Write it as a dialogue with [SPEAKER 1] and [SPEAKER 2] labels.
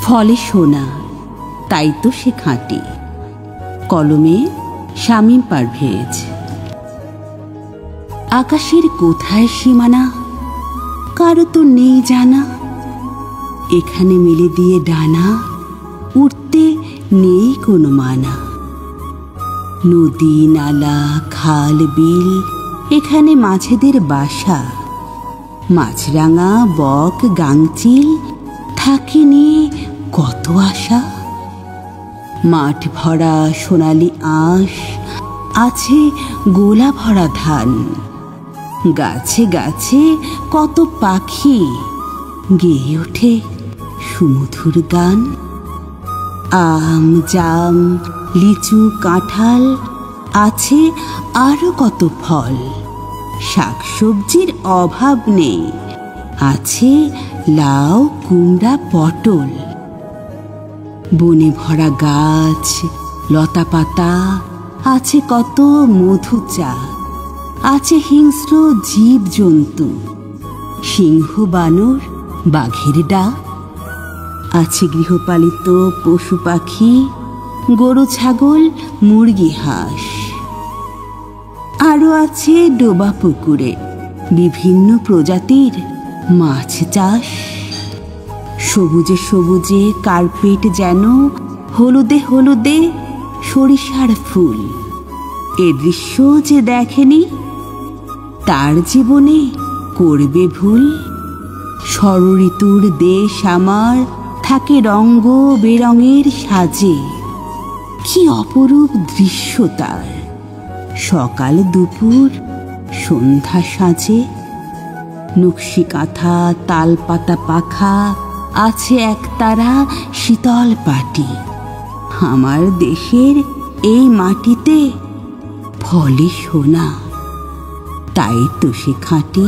[SPEAKER 1] ফলে সোনা, তাই তো সে খাঁটি। কলমে শামীম পারভেজ। আকাশের কোথায় সীমানা, কারো তো নেই জানা। এখানে মেলে দিয়ে ডানা, উঠতে নেই কোনো মানা। নদী নালা খাল বিল, এখানে মাছেদের বাসা। মাছরাঙা বক গাংচিল, থাকে নিয়ে কত আশা। মাঠ ভরা সোনালি আঁশ, আছে গোলা ভরা ধান। গাছে গাছে কত পাখি, গেয়ে ওঠে সুমধুর গান। আম জাম লিচু কাঁঠাল, আছে আরো কত ফল। শাকসবজির অভাব নেই, আছে লাউ কুমড়া পটল। বনে ভরা গাছ লতা পাতা, আছে কত মধু চা। আছে হিংস্র জীব জন্তু, সিংহ বানর বাঘের ডাক। আছে গৃহপালিত পশু পাখি, গরু ছাগল মুরগি হাঁস। আরও আছে ডোবা পুকুরে বিভিন্ন প্রজাতির মাছ চাষ। সবুজে সবুজে কার্পেট যেন, হলুদে হলুদে সরিষার ফুল। এ দৃশ্য যে দেখেনি, তার জীবনে করবে ভুল। ষড়ঋতুর দেশ আমার, থাকে রঙ্গ বেরঙের সাজে। কি অপরূপ দৃশ্য তার, সকাল দুপুর সন্ধ্যা সাজে। নকশি কাঁথা তালপাতা পাখা, আছে একতারা শীতল পাটি। আমার দেশের এই মাটিতে ফলে সোনা, তাই তো সে খাঁটি।